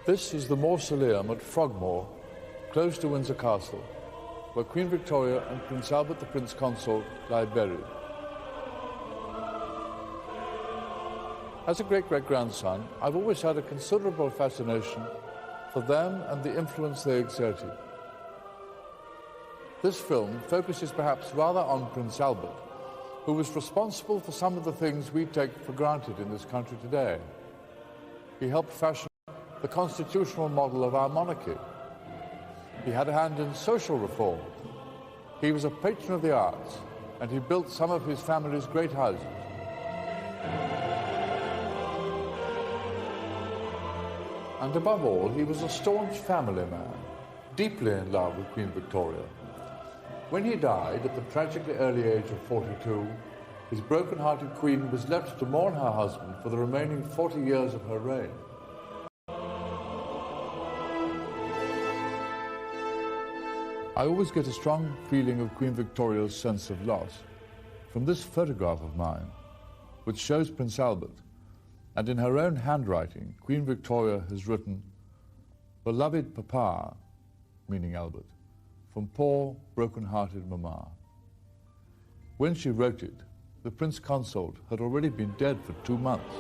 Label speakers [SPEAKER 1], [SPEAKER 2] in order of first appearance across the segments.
[SPEAKER 1] This is the mausoleum at Frogmore, close to Windsor Castle, where Queen Victoria and Prince Albert the Prince Consort lie buried. As a great-great-grandson, I've always had a considerable fascination for them and the influence they exerted. This film focuses perhaps rather on Prince Albert, who was responsible for some of the things we take for granted in this country today. He helped fashion the constitutional model of our monarchy. He had a hand in social reform. He was a patron of the arts, and he built some of his family's great houses. And above all, he was a staunch family man, deeply in love with Queen Victoria. When he died at the tragically early age of 42, his broken-hearted queen was left to mourn her husband for the remaining 40 years of her reign. I always get a strong feeling of Queen Victoria's sense of loss from this photograph of mine, which shows Prince Albert, and in her own handwriting, Queen Victoria has written, "Beloved Papa," meaning Albert, "from poor, broken-hearted Mama." When she wrote it, the Prince Consort had already been dead for 2 months.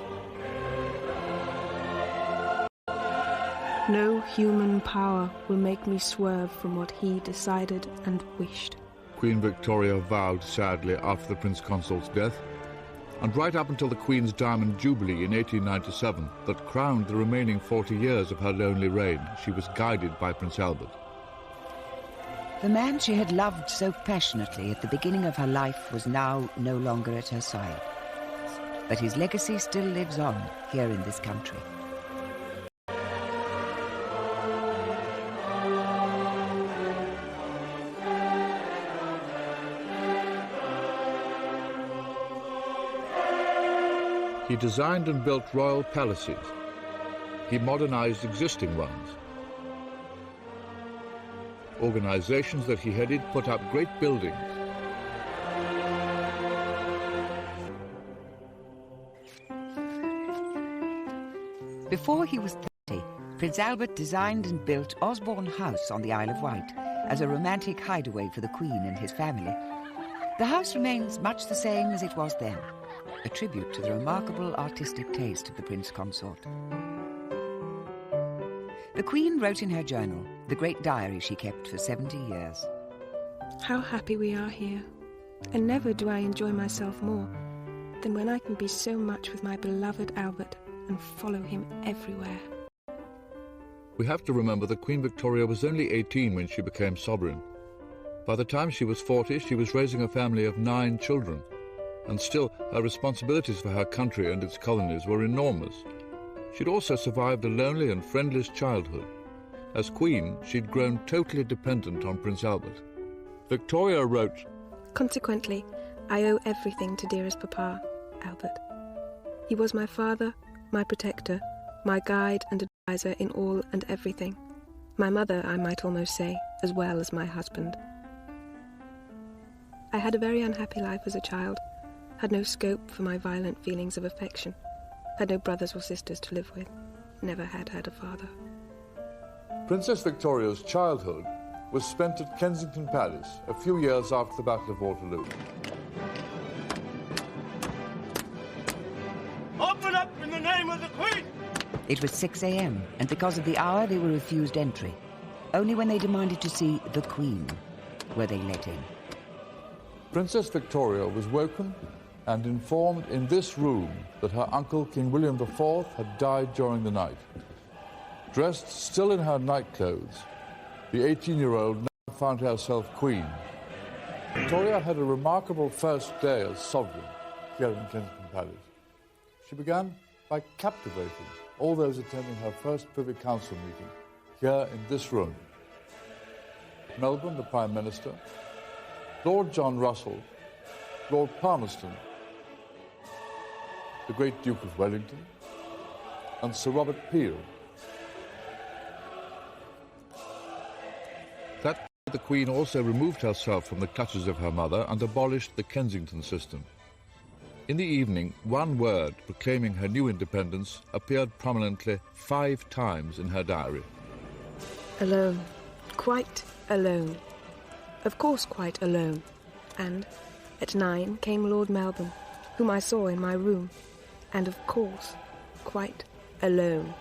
[SPEAKER 2] No human power will make me swerve from what he decided and wished.
[SPEAKER 1] Queen Victoria vowed sadly after the Prince Consort's death, and right up until the Queen's Diamond Jubilee in 1897 that crowned the remaining 40 years of her lonely reign, she was guided by Prince Albert.
[SPEAKER 3] The man she had loved so passionately at the beginning of her life was now no longer at her side. But his legacy still lives on here in this country.
[SPEAKER 1] He designed and built royal palaces. He modernized existing ones. Organizations that he headed put up great buildings.
[SPEAKER 3] Before he was 30, Prince Albert designed and built Osborne House on the Isle of Wight as a romantic hideaway for the Queen and his family. The house remains much the same as it was then, a tribute to the remarkable artistic taste of the Prince Consort. The Queen wrote in her journal, the great diary she kept for 70 years.
[SPEAKER 2] How happy we are here, and never do I enjoy myself more than when I can be so much with my beloved Albert and follow him everywhere.
[SPEAKER 1] We have to remember that Queen Victoria was only 18 when she became sovereign. By the time she was 40, she was raising a family of 9 children, and still her responsibilities for her country and its colonies were enormous. She'd also survived a lonely and friendless childhood. As Queen, she'd grown totally dependent on Prince Albert. Victoria wrote,
[SPEAKER 2] "Consequently, I owe everything to dearest Papa, Albert. He was my father, my protector, my guide and adviser in all and everything. My mother, I might almost say, as well as my husband. I had a very unhappy life as a child, had no scope for my violent feelings of affection, had no brothers or sisters to live with, never had a father."
[SPEAKER 1] Princess Victoria's childhood was spent at Kensington Palace a few years after the Battle of Waterloo.
[SPEAKER 4] Open up in the name of the Queen!
[SPEAKER 3] It was 6 a.m., and because of the hour they were refused entry. Only when they demanded to see the Queen were they let in.
[SPEAKER 1] Princess Victoria was woken and informed in this room that her uncle, King William IV, had died during the night. Dressed still in her nightclothes, the 18-year-old now found herself queen. Victoria had a remarkable first day as sovereign here in Kensington Palace. She began by captivating all those attending her first Privy Council meeting here in this room. Melbourne, the Prime Minister, Lord John Russell, Lord Palmerston, the great Duke of Wellington, and Sir Robert Peel. That night, the Queen also removed herself from the clutches of her mother and abolished the Kensington system. In the evening, one word proclaiming her new independence appeared prominently 5 times in her diary.
[SPEAKER 2] Alone. Quite alone. Of course quite alone. And at 9 came Lord Melbourne, whom I saw in my room. And of course, quite alone.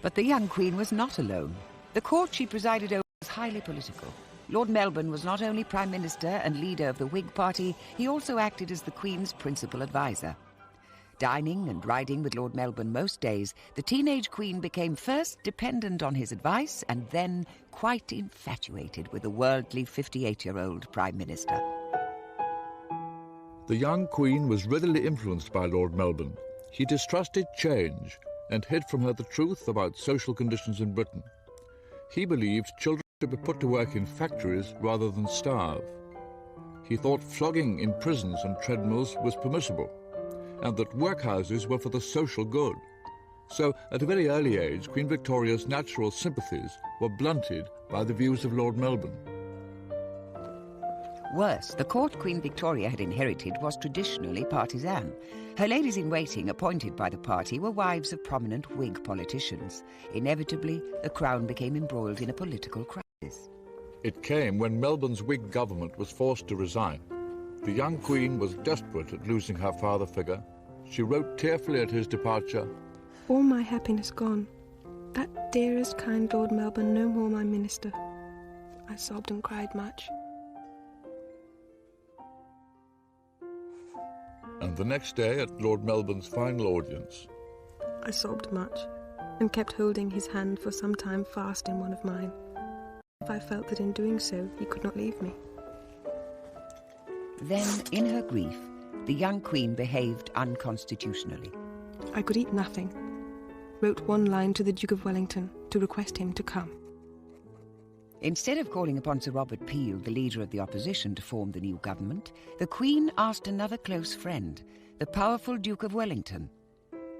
[SPEAKER 3] But the young Queen was not alone. The court she presided over was highly political. Lord Melbourne was not only Prime Minister and leader of the Whig Party, he also acted as the Queen's principal advisor. Dining and riding with Lord Melbourne most days, the teenage Queen became first dependent on his advice and then quite infatuated with the worldly 58-year-old Prime Minister.
[SPEAKER 1] The young Queen was readily influenced by Lord Melbourne. He distrusted change and hid from her the truth about social conditions in Britain. He believed children should be put to work in factories rather than starve. He thought flogging in prisons and treadmills was permissible, and that workhouses were for the social good. So, at a very early age, Queen Victoria's natural sympathies were blunted by the views of Lord Melbourne.
[SPEAKER 3] Worse, the court Queen Victoria had inherited was traditionally partisan. Her ladies-in-waiting appointed by the party were wives of prominent Whig politicians. Inevitably, the crown became embroiled in a political crisis.
[SPEAKER 1] It came when Melbourne's Whig government was forced to resign. The young Queen was desperate at losing her father figure. She wrote tearfully at his departure,
[SPEAKER 2] All my happiness gone. That dearest, kind Lord Melbourne no more my minister. I sobbed and cried much.
[SPEAKER 1] And the next day, at Lord Melbourne's final audience,
[SPEAKER 2] I sobbed much, and kept holding his hand for some time fast in one of mine. I felt that in doing so he could not leave me.
[SPEAKER 3] Then, in her grief, the young Queen behaved unconstitutionally.
[SPEAKER 2] I could eat nothing. Wrote one line to the Duke of Wellington to request him to come.
[SPEAKER 3] Instead of calling upon Sir Robert Peel, the leader of the opposition, to form the new government, the Queen asked another close friend, the powerful Duke of Wellington.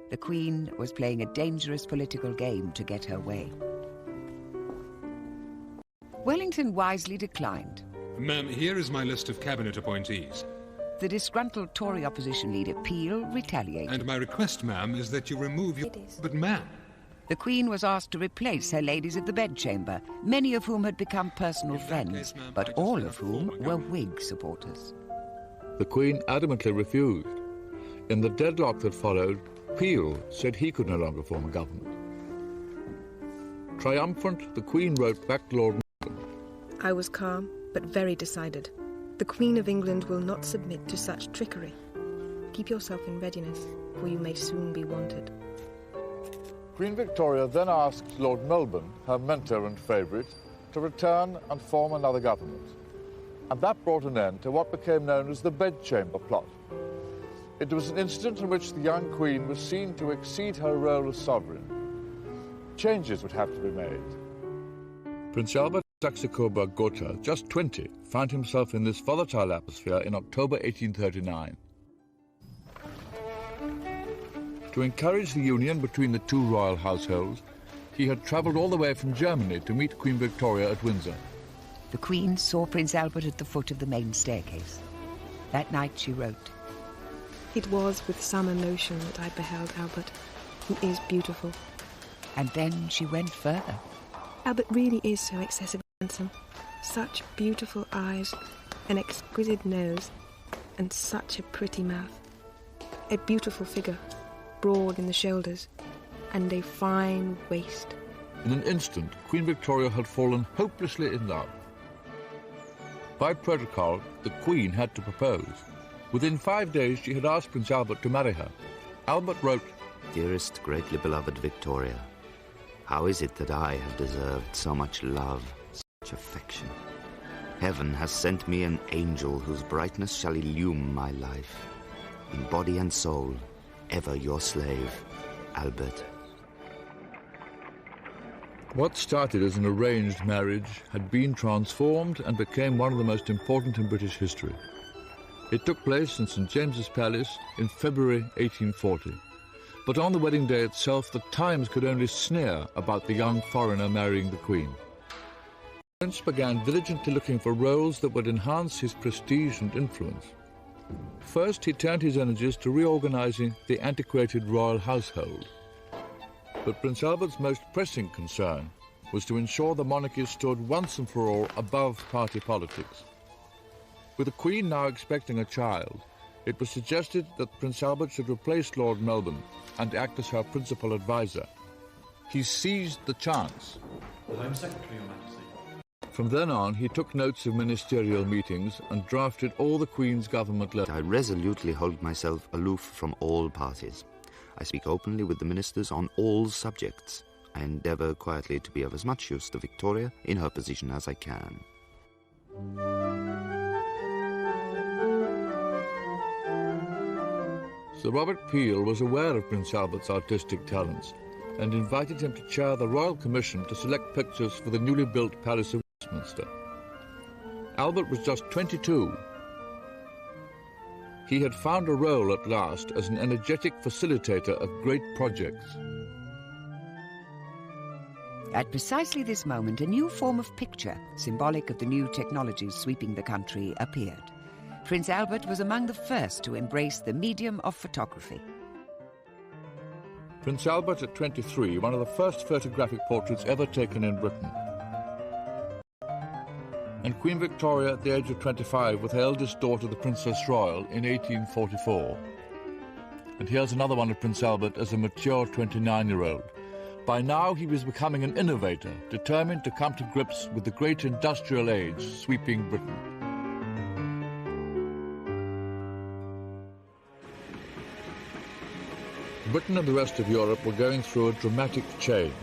[SPEAKER 3] The Queen was playing a dangerous political game to get her way. Wellington wisely declined.
[SPEAKER 5] Ma'am, here is my list of cabinet appointees.
[SPEAKER 3] The disgruntled Tory opposition leader Peel retaliated.
[SPEAKER 5] And my request, ma'am, is that you remove your... But ma'am...
[SPEAKER 3] The Queen was asked to replace her ladies of the bedchamber, many of whom had become personal friends, but all of whom were Whig supporters.
[SPEAKER 1] the Queen adamantly refused. In the deadlock that followed, Peel said he could no longer form a government. Triumphant, the Queen wrote back to Lord Melbourne.
[SPEAKER 2] I was calm, but very decided. The Queen of England will not submit to such trickery. Keep yourself in readiness, for you may soon be wanted.
[SPEAKER 1] Queen Victoria then asked Lord Melbourne, her mentor and favourite, to return and form another government. And that brought an end to what became known as the bedchamber plot. It was an incident in which the young Queen was seen to exceed her role as sovereign. Changes would have to be made. Prince Albert Saxe-Coburg-Gotha, just 20, found himself in this volatile atmosphere in October 1839. To encourage the union between the two royal households, he had travelled all the way from Germany to meet Queen Victoria at Windsor.
[SPEAKER 3] The Queen saw Prince Albert at the foot of the main staircase. That night she wrote,
[SPEAKER 2] It was with some emotion that I beheld Albert, who is beautiful.
[SPEAKER 3] and then she went further.
[SPEAKER 2] Albert really is so excessively handsome. Such beautiful eyes, an exquisite nose, and such a pretty mouth. A beautiful figure, broad in the shoulders, and a fine waist.
[SPEAKER 1] In an instant, Queen Victoria had fallen hopelessly in love. By protocol, the Queen had to propose. Within 5 days, she had asked Prince Albert to marry her. Albert wrote,
[SPEAKER 6] Dearest, greatly beloved Victoria, how is it that I have deserved so much love, such affection? Heaven has sent me an angel whose brightness shall illume my life. In body and soul, ever your slave, Albert.
[SPEAKER 1] What started as an arranged marriage had been transformed and became one of the most important in British history. It took place in St. James's Palace in February 1840. But on the wedding day itself, the Times could only sneer about the young foreigner marrying the Queen. The Prince began diligently looking for roles that would enhance his prestige and influence. First, he turned his energies to reorganizing the antiquated royal household. But Prince Albert's most pressing concern was to ensure the monarchy stood once and for all above party politics. With the Queen now expecting a child, it was suggested that Prince Albert should replace Lord Melbourne and act as her principal advisor. He seized the chance.
[SPEAKER 7] The Home Secretary, Your Majesty.
[SPEAKER 1] From then on, he took notes of ministerial meetings and drafted all the Queen's government letters.
[SPEAKER 6] I resolutely hold myself aloof from all parties. I speak openly with the ministers on all subjects. I endeavour quietly to be of as much use to Victoria in her position as I can.
[SPEAKER 1] Sir Robert Peel was aware of Prince Albert's artistic talents and invited him to chair the Royal Commission to select pictures for the newly built Palace of Westminster. Albert was just 22. He had found a role at last as an energetic facilitator of great projects.
[SPEAKER 3] At precisely this moment, a new form of picture, symbolic of the new technologies sweeping the country, appeared. Prince Albert was among the first to embrace the medium of photography.
[SPEAKER 1] Prince Albert at 23, one of the first photographic portraits ever taken in Britain. And Queen Victoria at the age of 25 with her eldest daughter, the Princess Royal, in 1844. And here's another one of Prince Albert as a mature 29-year-old. By now he was becoming an innovator, determined to come to grips with the great industrial age sweeping Britain. Britain and the rest of Europe were going through a dramatic change.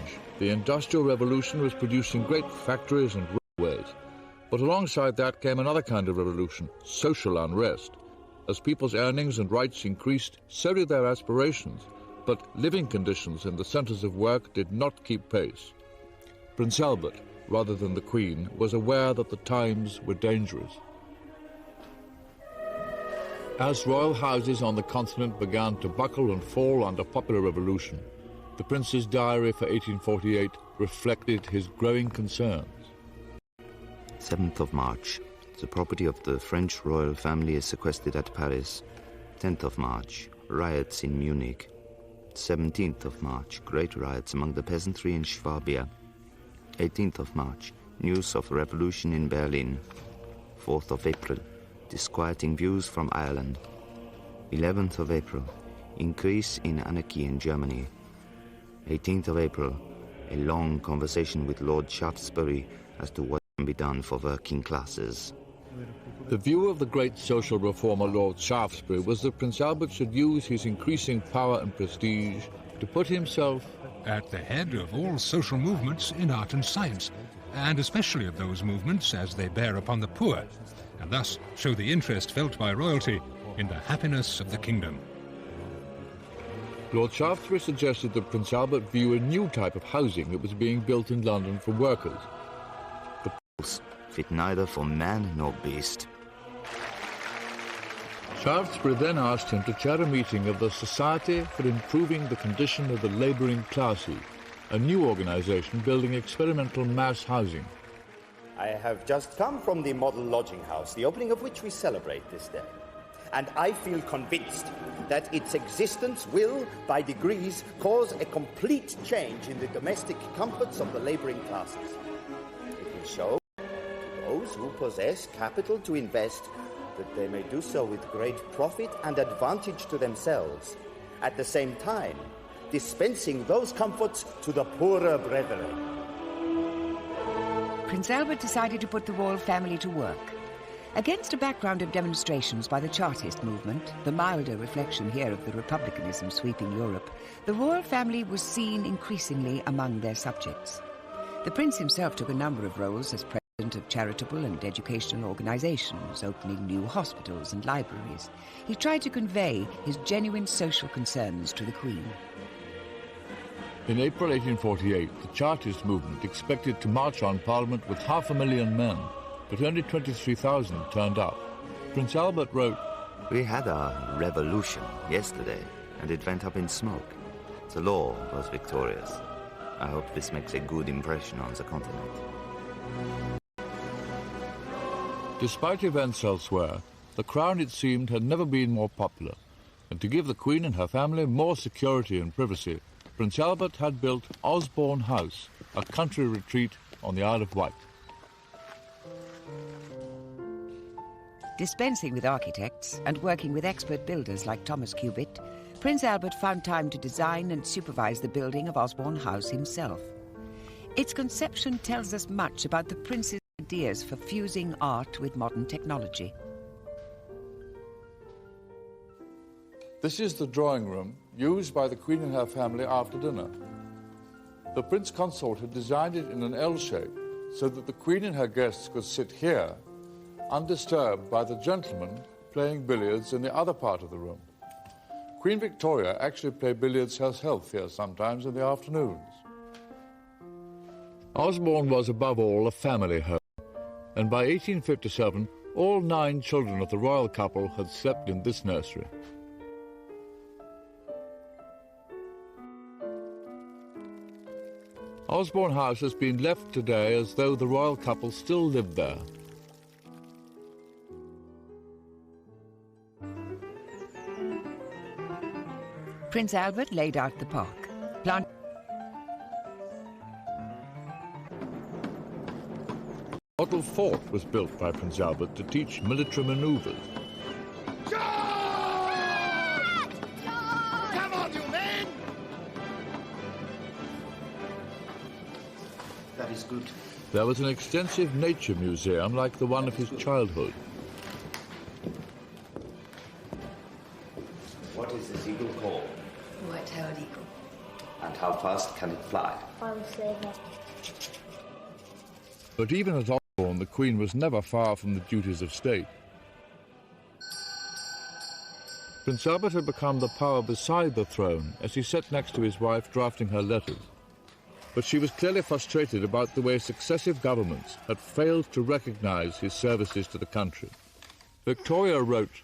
[SPEAKER 1] The Industrial Revolution was producing great factories and railways. But alongside that came another kind of revolution, social unrest. As people's earnings and rights increased, so did their aspirations. But living conditions in the centres of work did not keep pace. Prince Albert, rather than the Queen, was aware that the times were dangerous. As royal houses on the continent began to buckle and fall under popular revolution, the Prince's diary for 1848 reflected his growing concerns.
[SPEAKER 6] 7th of March. The property of the French royal family is sequestered at Paris. 10th of March. Riots in Munich. 17th of March. Great riots among the peasantry in Swabia. 18th of March. News of revolution in Berlin. 4th of April. Disquieting views from Ireland. 11th of April. Increase in anarchy in Germany. 18th of April. A long conversation with Lord Shaftesbury as to what can be done for working classes.
[SPEAKER 1] The view of the great social reformer Lord Shaftesbury was that Prince Albert should use his increasing power and prestige to put himself
[SPEAKER 5] at the head of all social movements in art and science, and especially of those movements as they bear upon the poor, and thus show the interest felt by royalty in the happiness of the kingdom.
[SPEAKER 1] Lord Shaftesbury suggested that Prince Albert view a new type of housing that was being built in London for workers.
[SPEAKER 6] Fit neither for man nor beast.
[SPEAKER 1] Shaftesbury then asked him to chair a meeting of the Society for Improving the Condition of the Labouring Classes, a new organisation building experimental mass housing.
[SPEAKER 8] I have just come from the model lodging house, the opening of which we celebrate this day. And I feel convinced that its existence will, by degrees, cause a complete change in the domestic comforts of the labouring classes. It will show to those who possess capital to invest that they may do so with great profit and advantage to themselves, at the same time dispensing those comforts to the poorer brethren.
[SPEAKER 3] Prince Albert decided to put the royal family to work. Against a background of demonstrations by the Chartist movement, the milder reflection here of the republicanism sweeping Europe, the royal family was seen increasingly among their subjects. The prince himself took a number of roles as president of charitable and educational organizations, opening new hospitals and libraries. He tried to convey his genuine social concerns to the Queen.
[SPEAKER 1] In April 1848, the Chartist movement expected to march on Parliament with 500,000 men, but only 23,000 turned up. Prince Albert wrote,
[SPEAKER 6] "We had our revolution yesterday, and it went up in smoke. The law was victorious. I hope this makes a good impression on the continent."
[SPEAKER 1] Despite events elsewhere, the Crown, it seemed, had never been more popular, and to give the Queen and her family more security and privacy, Prince Albert had built Osborne House, a country retreat on the Isle of Wight.
[SPEAKER 3] Dispensing with architects and working with expert builders like Thomas Cubitt, Prince Albert found time to design and supervise the building of Osborne House himself. Its conception tells us much about the prince's ideas for fusing art with modern technology.
[SPEAKER 1] This is the drawing room used by the Queen and her family after dinner. The Prince Consort had designed it in an L shape so that the Queen and her guests could sit here, undisturbed by the gentlemen playing billiards in the other part of the room. Queen Victoria actually played billiards herself here sometimes in the afternoons. Osborne was above all a family home, and by 1857 all 9 children of the royal couple had slept in this nursery. Osborne House has been left today as though the royal couple still lived there.
[SPEAKER 3] Prince Albert laid out the park.
[SPEAKER 1] Model fort was built by Prince Albert to teach military manoeuvres.
[SPEAKER 4] Come on, you men!
[SPEAKER 6] That is good.
[SPEAKER 1] There was an extensive nature museum like the one of his childhood.
[SPEAKER 6] What is this eagle called?
[SPEAKER 9] White-tailed eagle.
[SPEAKER 6] And how fast can it fly?
[SPEAKER 9] I would say that.
[SPEAKER 1] But even at Osborne, the Queen was never far from the duties of state. Prince Albert had become the power beside the throne as he sat next to his wife drafting her letters. But she was clearly frustrated about the way successive governments had failed to recognize his services to the country. Victoria wrote,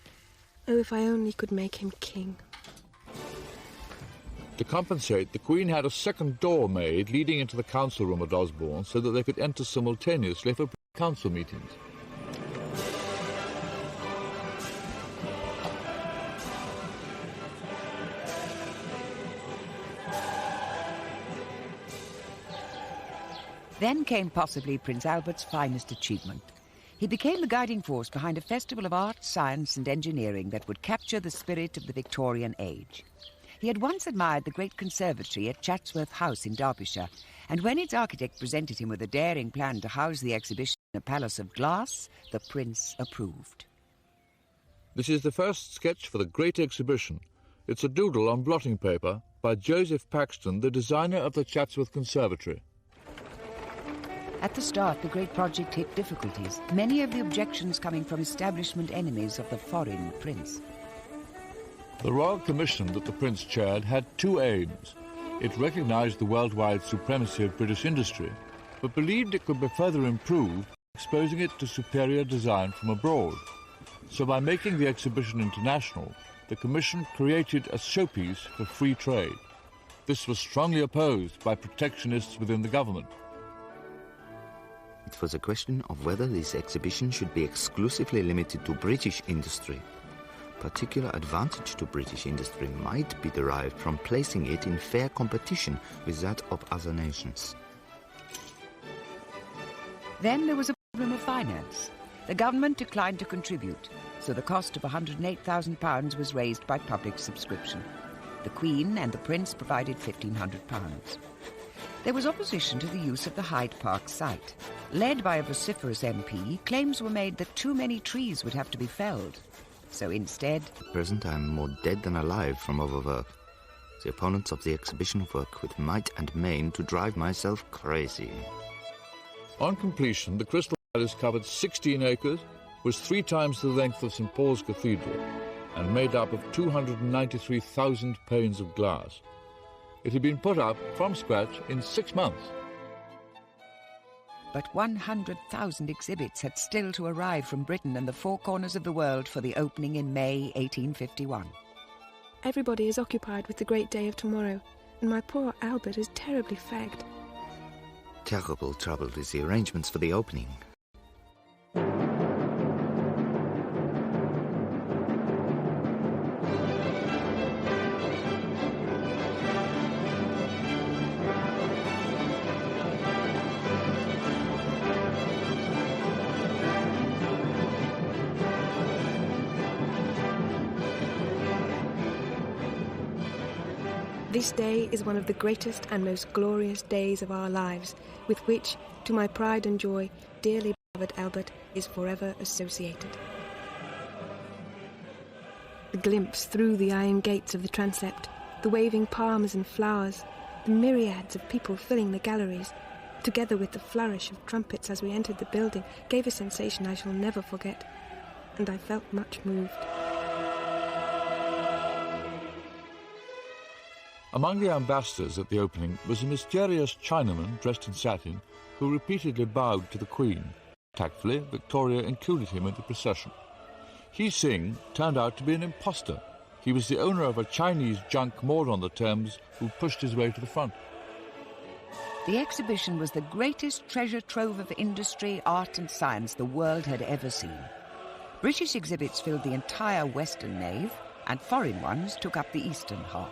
[SPEAKER 2] "Oh, if I only could make him king."
[SPEAKER 1] To compensate, the Queen had a second door made leading into the council room at Osborne so that they could enter simultaneously for council meetings.
[SPEAKER 3] Then came possibly Prince Albert's finest achievement. He became the guiding force behind a festival of art, science and engineering that would capture the spirit of the Victorian age. He had once admired the great conservatory at Chatsworth House in Derbyshire, and when its architect presented him with a daring plan to house the exhibition in a palace of glass, the Prince approved.
[SPEAKER 1] This is the first sketch for the great exhibition. It's a doodle on blotting paper by Joseph Paxton, the designer of the Chatsworth Conservatory.
[SPEAKER 3] At the start, the great project hit difficulties, many of the objections coming from establishment enemies of the foreign prince.
[SPEAKER 1] The Royal Commission that the Prince chaired had 2 aims. It recognised the worldwide supremacy of British industry, but believed it could be further improved by exposing it to superior design from abroad. So by making the exhibition international, the Commission created a showpiece for free trade. This was strongly opposed by protectionists within the government.
[SPEAKER 6] It was a question of whether this exhibition should be exclusively limited to British industry. Particular advantage to British industry might be derived from placing it in fair competition with that of other nations.
[SPEAKER 3] Then there was a problem of finance. The government declined to contribute, so the cost of £108,000 was raised by public subscription. The Queen and the Prince provided £1,500. There was opposition to the use of the Hyde Park site. Led by a vociferous MP, claims were made that too many trees would have to be felled. So instead...
[SPEAKER 6] At present I am more dead than alive from overwork. The opponents of the exhibition work with might and main to drive myself crazy.
[SPEAKER 1] On completion, the Crystal Palace covered 16 acres, was 3 times the length of St. Paul's Cathedral, and made up of 293,000 panes of glass. It had been put up from scratch in 6 months.
[SPEAKER 3] But 100,000 exhibits had still to arrive from Britain and the 4 corners of the world for the opening in May 1851.
[SPEAKER 2] Everybody is occupied with the great day of tomorrow, and my poor Albert is terribly fagged.
[SPEAKER 6] Terrible trouble with the arrangements for the opening.
[SPEAKER 2] This day is one of the greatest and most glorious days of our lives, with which, to my pride and joy, dearly beloved Albert is forever associated. The glimpse through the iron gates of the transept, the waving palms and flowers, the myriads of people filling the galleries, together with the flourish of trumpets as we entered the building, gave a sensation I shall never forget, and I felt much moved.
[SPEAKER 1] Among the ambassadors at the opening was a mysterious Chinaman dressed in satin who repeatedly bowed to the Queen. Tactfully, Victoria included him in the procession. He Sing turned out to be an impostor. He was the owner of a Chinese junk moored on the Thames who pushed his way to the front.
[SPEAKER 3] The exhibition was the greatest treasure trove of industry, art and science the world had ever seen. British exhibits filled the entire western nave, and foreign ones took up the eastern half.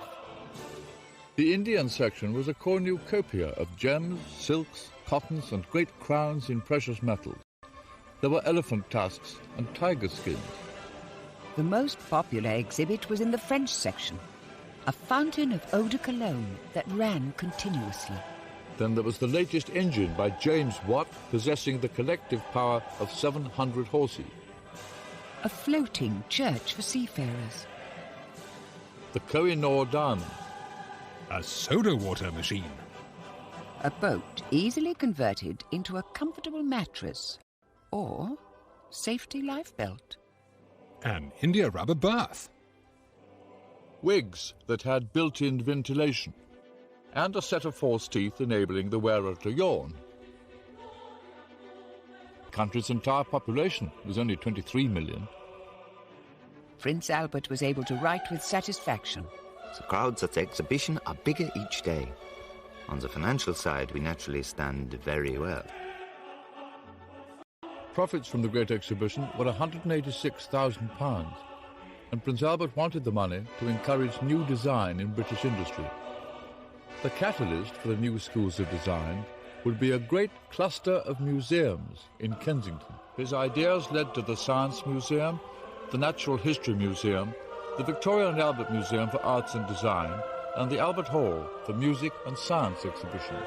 [SPEAKER 1] The Indian section was a cornucopia of gems, silks, cottons and great crowns in precious metals. There were elephant tusks and tiger skins.
[SPEAKER 3] The most popular exhibit was in the French section, a fountain of eau de cologne that ran continuously.
[SPEAKER 1] Then there was the latest engine by James Watt, possessing the collective power of 700 horses.
[SPEAKER 3] A floating church for seafarers.
[SPEAKER 1] The Koh-i-Noor diamond.
[SPEAKER 5] A soda water machine.
[SPEAKER 3] A boat easily converted into a comfortable mattress or safety life belt.
[SPEAKER 5] An India rubber bath.
[SPEAKER 1] Wigs that had built-in ventilation. And a set of false teeth enabling the wearer to yawn. The country's entire population was only 23 million.
[SPEAKER 3] Prince Albert was able to write with satisfaction.
[SPEAKER 6] The crowds at the exhibition are bigger each day. On the financial side, we naturally stand very well.
[SPEAKER 1] Profits from the Great Exhibition were £186,000, and Prince Albert wanted the money to encourage new design in British industry. The catalyst for the new schools of design would be a great cluster of museums in Kensington. His ideas led to the Science Museum, the Natural History Museum, the Victoria and Albert Museum for Arts and Design, and the Albert Hall for music and science exhibitions.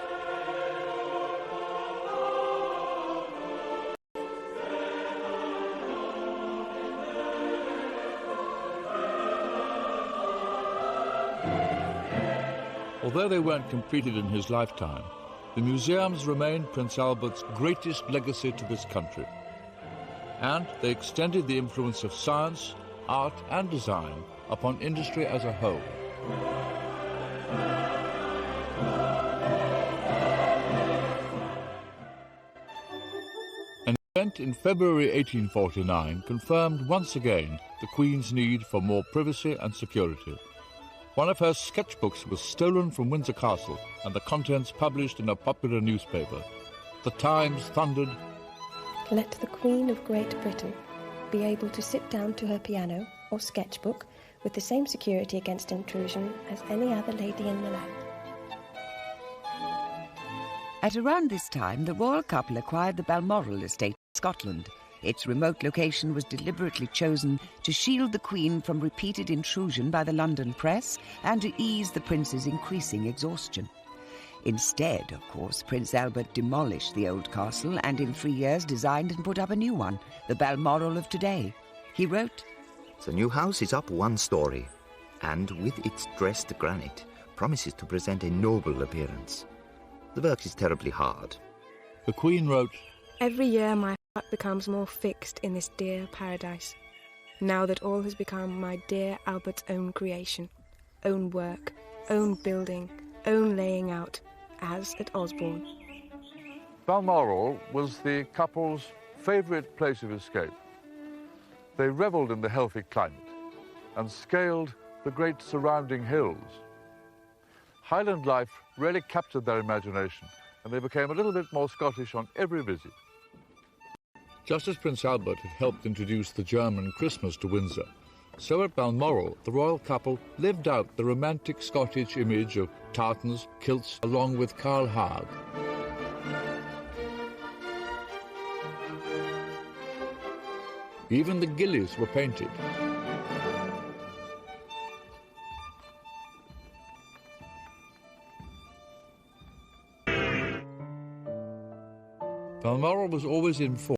[SPEAKER 1] Although they weren't completed in his lifetime, the museums remain Prince Albert's greatest legacy to this country. And they extended the influence of science, art and design upon industry as a whole. An event in February 1849 confirmed once again the Queen's need for more privacy and security. One of her sketchbooks was stolen from Windsor Castle and the contents published in a popular newspaper. The Times thundered,
[SPEAKER 2] Let the Queen of Great Britain be able to sit down to her piano or sketchbook with the same security against intrusion as any other lady in the land.
[SPEAKER 3] At around this time, the royal couple acquired the Balmoral estate in Scotland. Its remote location was deliberately chosen to shield the Queen from repeated intrusion by the London press and to ease the prince's increasing exhaustion. Instead, of course, Prince Albert demolished the old castle and in 3 years designed and put up a new one, the Balmoral of today. He wrote,
[SPEAKER 6] The new house is up 1 story, and with its dressed granite, promises to present a noble appearance. The work is terribly hard.
[SPEAKER 1] The Queen wrote,
[SPEAKER 2] Every year my heart becomes more fixed in this dear paradise, now that all has become my dear Albert's own creation, own work, own building, own laying out, as at Osborne.
[SPEAKER 1] Balmoral was the couple's favourite place of escape. They revelled in the healthy climate and scaled the great surrounding hills. Highland life really captured their imagination, and they became a little bit more Scottish on every visit. Just as Prince Albert had helped introduce the German Christmas to Windsor, so at Balmoral, the royal couple lived out the romantic Scottish image of tartans, kilts, along with Carl Haag. Even the gillies were painted. Balmoral was always in form,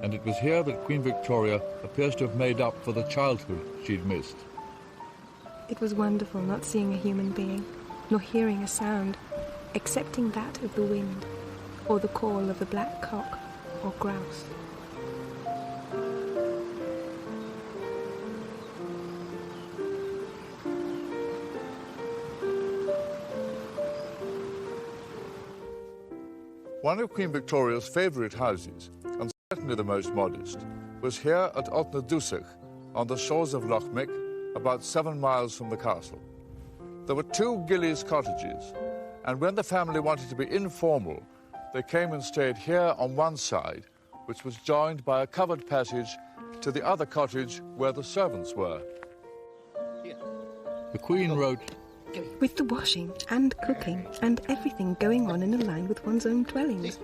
[SPEAKER 1] and it was here that Queen Victoria appears to have made up for the childhood she'd missed.
[SPEAKER 2] It was wonderful not seeing a human being, nor hearing a sound, excepting that of the wind, or the call of the black cock or grouse.
[SPEAKER 1] One of Queen Victoria's favourite houses, and certainly the most modest, was here at Otnadusach, on the shores of Loch Mick, about 7 miles from the castle. There were 2 Gillies cottages, and when the family wanted to be informal, they came and stayed here on one side, which was joined by a covered passage to the other cottage where the servants were. The Queen wrote,
[SPEAKER 2] With the washing and cooking and everything going on in a line with one's own dwellings.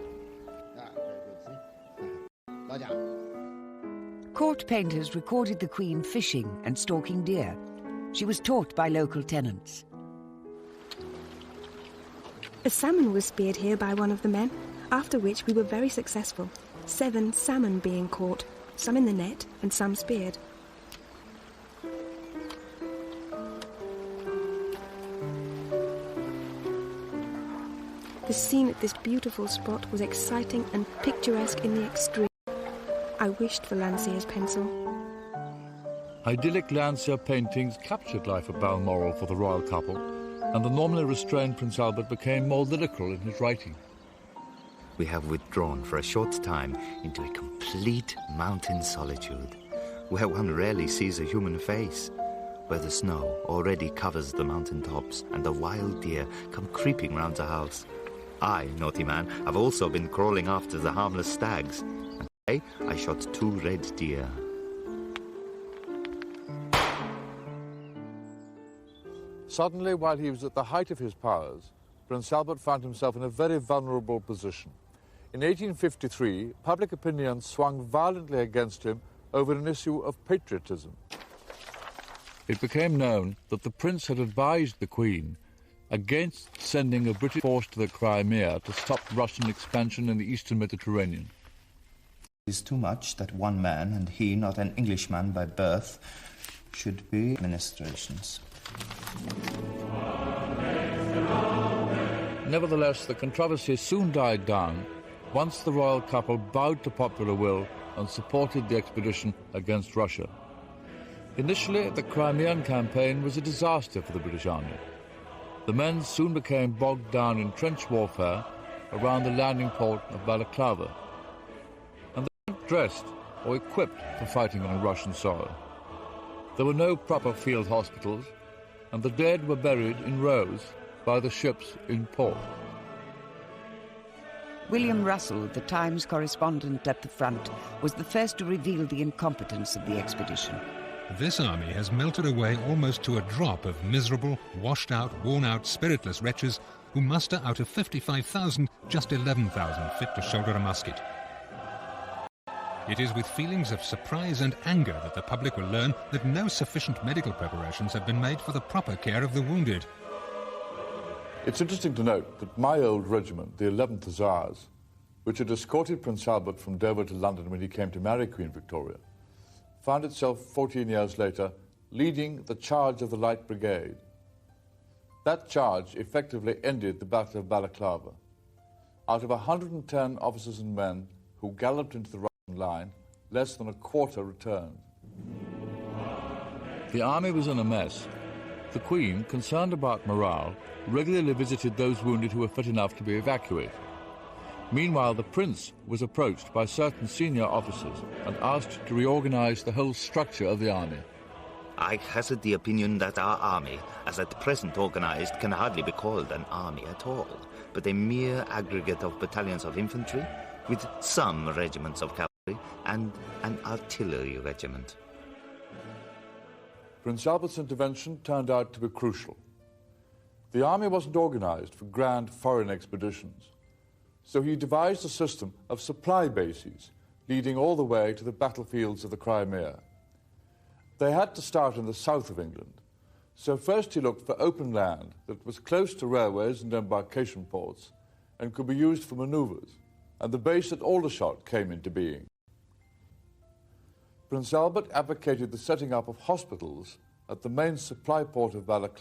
[SPEAKER 3] Court painters recorded the Queen fishing and stalking deer. She was taught by local tenants.
[SPEAKER 2] A salmon was speared here by one of the men, after which we were very successful, 7 salmon being caught, some in the net and some speared. The scene at this beautiful spot was exciting and picturesque in the extreme. I wished for Landseer's pencil.
[SPEAKER 1] Idyllic Landseer paintings captured life at Balmoral for the royal couple, and the normally restrained Prince Albert became more lyrical in his writing.
[SPEAKER 6] We have withdrawn for a short time into a complete mountain solitude, where one rarely sees a human face, where the snow already covers the mountain tops and the wild deer come creeping round the house. I, naughty man, have also been crawling after the harmless stags, and today I shot 2 red deer.
[SPEAKER 1] Suddenly, while he was at the height of his powers, Prince Albert found himself in a very vulnerable position. In 1853, public opinion swung violently against him over an issue of patriotism. It became known that the prince had advised the Queen against sending a British force to the Crimea to stop Russian expansion in the eastern Mediterranean.
[SPEAKER 10] It is too much that one man, and he not an Englishman by birth, should be administrations.
[SPEAKER 1] Nevertheless, the controversy soon died down once the royal couple bowed to popular will and supported the expedition against Russia. Initially, the Crimean campaign was a disaster for the British Army. The men soon became bogged down in trench warfare around the landing port of Balaclava, and they weren't dressed or equipped for fighting on Russian soil. There were no proper field hospitals, and the dead were buried in rows by the ships in port.
[SPEAKER 3] William Russell, the Times correspondent at the front, was the first to reveal the incompetence of the expedition.
[SPEAKER 5] This army has melted away almost to a drop of miserable, washed-out, worn-out, spiritless wretches who muster out of 55,000 just 11,000 fit to shoulder a musket. It is with feelings of surprise and anger that the public will learn that no sufficient medical preparations have been made for the proper care of the wounded.
[SPEAKER 1] It's interesting to note that my old regiment, the 11th Hussars, which had escorted Prince Albert from Dover to London when he came to marry Queen Victoria, found itself 14 years later leading the charge of the Light Brigade. That charge effectively ended the Battle of Balaclava. Out of 110 officers and men who galloped into the Russian line, less than a quarter returned. The army was in a mess. The Queen, concerned about morale, regularly visited those wounded who were fit enough to be evacuated. Meanwhile, the Prince was approached by certain senior officers and asked to reorganize the whole structure of the army.
[SPEAKER 6] I hazard the opinion that our army, as at present organized, can hardly be called an army at all, but a mere aggregate of battalions of infantry, with some regiments of cavalry and an artillery regiment.
[SPEAKER 1] Prince Albert's intervention turned out to be crucial. The army wasn't organized for grand foreign expeditions, so he devised a system of supply bases leading all the way to the battlefields of the Crimea. They had to start in the south of England, so first he looked for open land that was close to railways and embarkation ports and could be used for manoeuvres. and the base at Aldershot came into being. Prince Albert advocated the setting up of hospitals at the main supply port of Balaclava